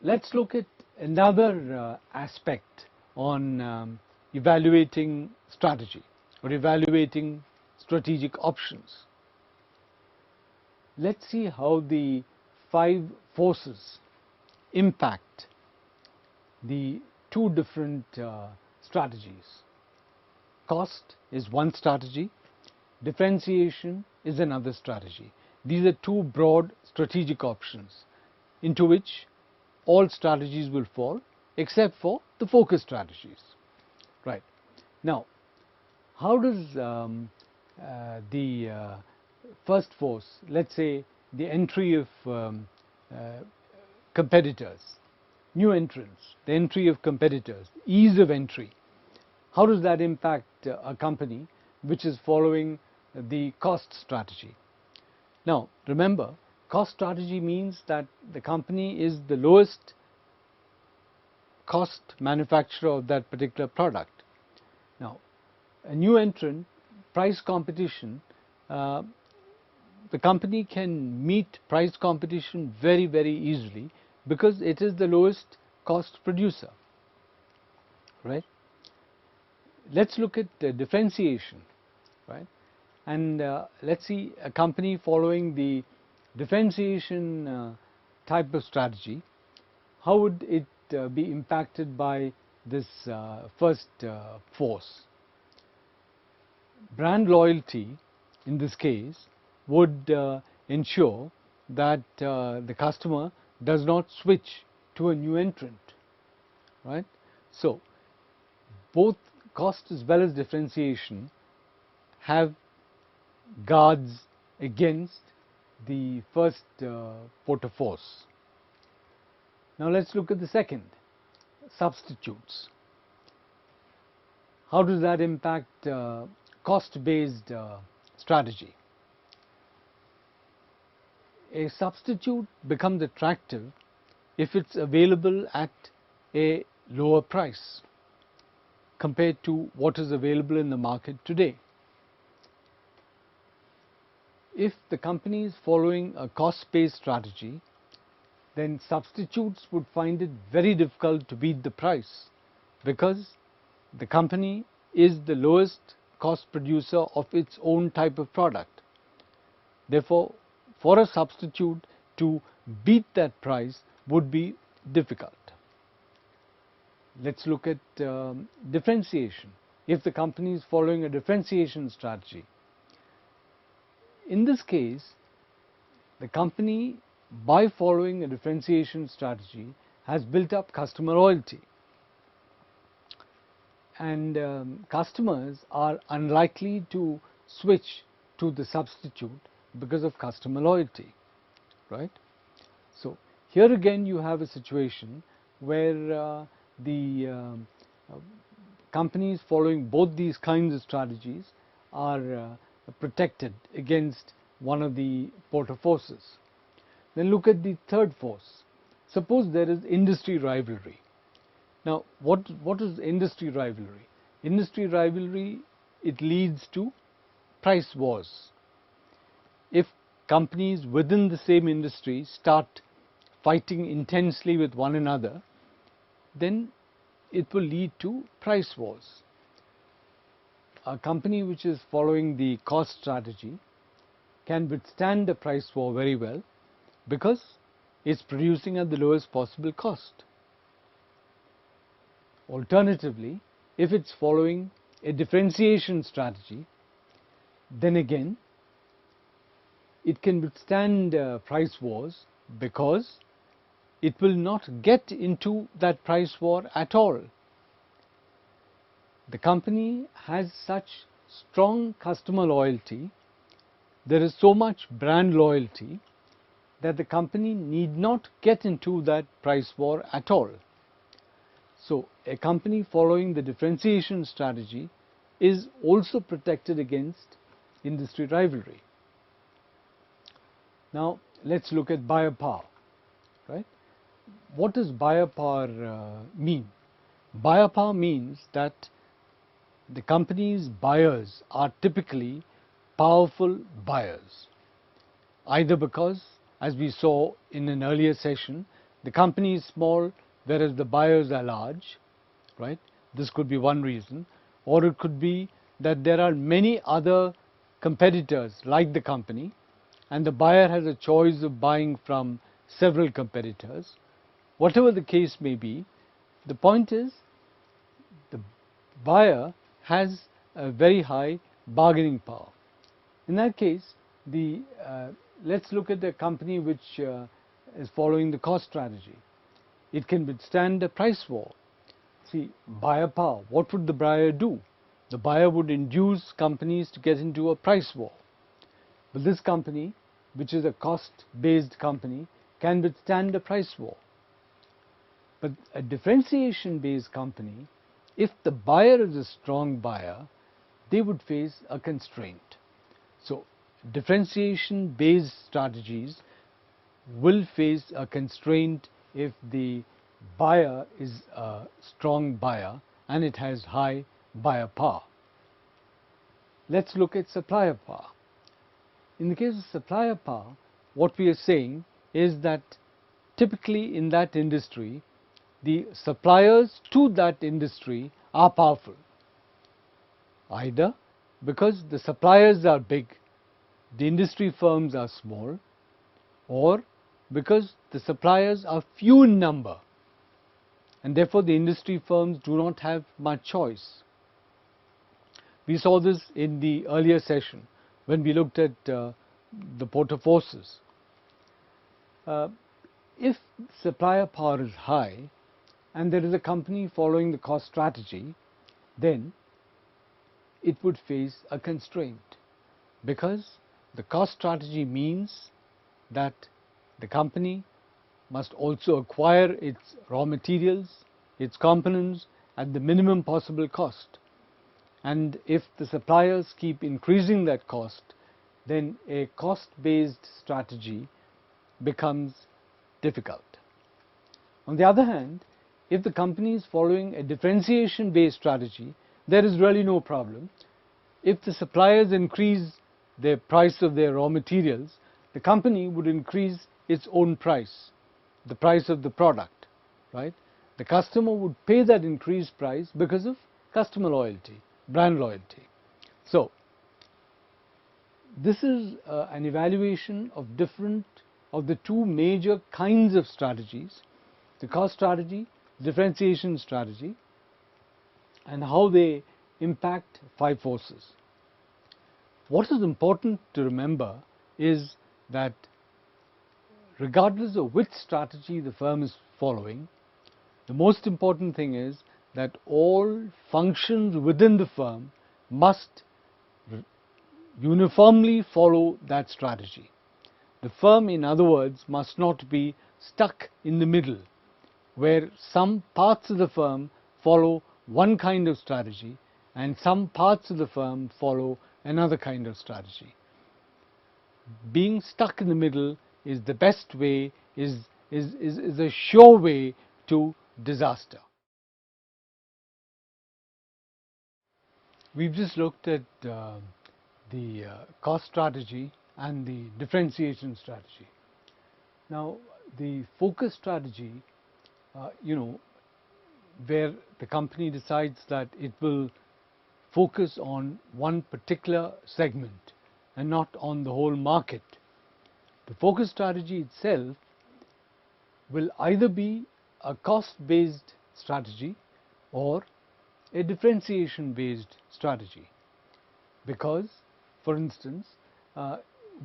let's look at another aspect on evaluating strategy or evaluating strategic options. Let's see how the 5 forces impact the 2 different strategies. Cost is one strategy, differentiation is another strategy. These are 2 broad strategic options into which all strategies will fall except for the focus strategies. Right. Now, how does the first force, let's say the entry of competitors, new entrants, the entry of competitors, ease of entry, how does that impact a company which is following the cost strategy? Now, remember, cost strategy means that the company is the lowest cost manufacturer of that particular product. Now, a new entrant, price competition, the company can meet price competition very, very easily because it is the lowest cost producer, right? Let's look at differentiation, right? And let's see a company following the differentiation type of strategy, how would it be impacted by this first force? Brand loyalty in this case would ensure that the customer does not switch to a new entrant, right? So both cost as well as differentiation have guards against the first port of force. Now let's look at the second, substitutes. How does that impact cost-based strategy? A substitute becomes attractive if it's available at a lower price compared to what is available in the market today. If the company is following a cost-based strategy, then substitutes would find it very difficult to beat the price because the company is the lowest cost producer of its own type of product. Therefore, for a substitute to beat that price would be difficult. Let's look at differentiation. If the company is following a differentiation strategy, in this case, the company, by following a differentiation strategy, has built up customer loyalty. And customers are unlikely to switch to the substitute because of customer loyalty, right? So here again you have a situation where the companies following both these kinds of strategies are protected against one of the port of forces. Then look at the third force. Suppose there is industry rivalry. Now, what is industry rivalry? Industry rivalry, it leads to price wars. If companies within the same industry start fighting intensely with one another, then it will lead to price wars. A company which is following the cost strategy can withstand a price war very well because it's producing at the lowest possible cost. Alternatively, if it's following a differentiation strategy, then again it can withstand price wars because it will not get into that price war at all. The company has such strong customer loyalty, there is so much brand loyalty that the company need not get into that price war at all. So a company following the differentiation strategy is also protected against industry rivalry. Now let's look at buyer power, right? What does buyer power mean? Buyer power means that the company's buyers are typically powerful buyers, either because, as we saw in an earlier session, the company is small whereas the buyers are large, right? This could be one reason. Or it could be that there are many other competitors like the company, and the buyer has a choice of buying from several competitors. Whatever the case may be, the point is the buyer has a very high bargaining power. In that case, let's look at the company which is following the cost strategy. It can withstand a price war. See, buyer power, what would the buyer do? The buyer would induce companies to get into a price war. But this company, which is a cost-based company, can withstand a price war. But a differentiation-based company, if the buyer is a strong buyer, they would face a constraint. So, differentiation-based strategies will face a constraint if the buyer is a strong buyer and it has high buyer power. Let's look at supplier power. In the case of supplier power, what we are saying is that typically in that industry, the suppliers to that industry are powerful, either because the suppliers are big, the industry firms are small, or because the suppliers are few in number and therefore the industry firms do not have much choice. We saw this in the earlier session when we looked at the Porter forces. If supplier power is high and there is a company following the cost strategy, then it would face a constraint, because the cost strategy means that the company must also acquire its raw materials, its components at the minimum possible cost. And if the suppliers keep increasing that cost, then a cost-based strategy becomes difficult. On the other hand, if the company is following a differentiation-based strategy, there is really no problem. If the suppliers increase the price of their raw materials, the company would increase its own price, the price of the product, right? The customer would pay that increased price because of customer loyalty, brand loyalty. So, this is an evaluation of the two major kinds of strategies, the cost strategy, differentiation strategy, and how they impact five forces. What is important to remember is that regardless of which strategy the firm is following, the most important thing is that all functions within the firm must uniformly follow that strategy. The firm, in other words, must not be stuck in the middle, where some parts of the firm follow one kind of strategy and some parts of the firm follow another kind of strategy. Being stuck in the middle is the best way, is a sure way to disaster. We've just looked at the cost strategy and the differentiation strategy. Now, the focus strategy, where the company decides that it will focus on one particular segment and not on the whole market. The focus strategy itself will either be a cost-based strategy or a differentiation-based strategy, because, for instance,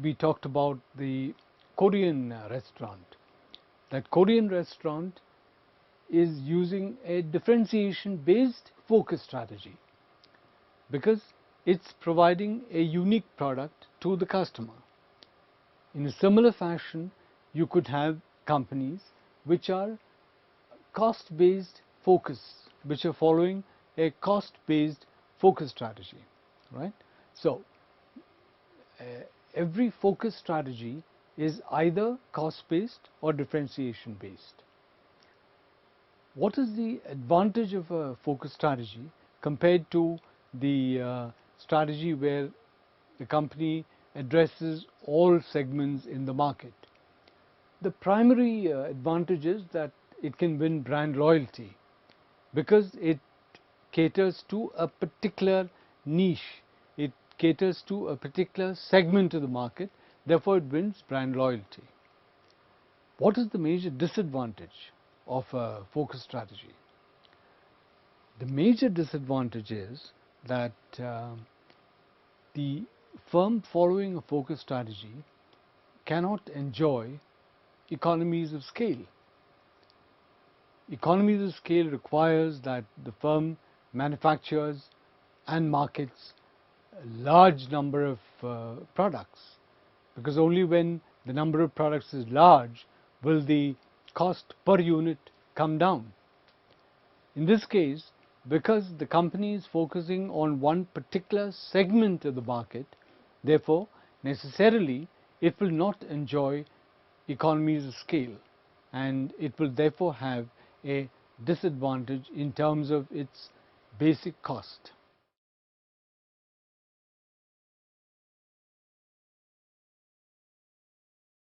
we talked about the Korean restaurant. That Korean restaurant is using a differentiation-based focus strategy because it's providing a unique product to the customer. In a similar fashion, you could have companies which are cost-based focus, which are following a cost-based focus strategy, right? So, every focus strategy is either cost-based or differentiation-based. What is the advantage of a focus strategy compared to the strategy where the company addresses all segments in the market? The primary advantage is that it can win brand loyalty because it caters to a particular niche, it caters to a particular segment of the market, therefore it wins brand loyalty. What is the major disadvantage of a focus strategy? The major disadvantage is that the firm following a focus strategy cannot enjoy economies of scale. Economies of scale requires that the firm manufactures and markets a large number of products, because only when the number of products is large will the cost per unit come down. In this case, because the company is focusing on one particular segment of the market, therefore necessarily it will not enjoy economies of scale, and it will therefore have a disadvantage in terms of its basic cost.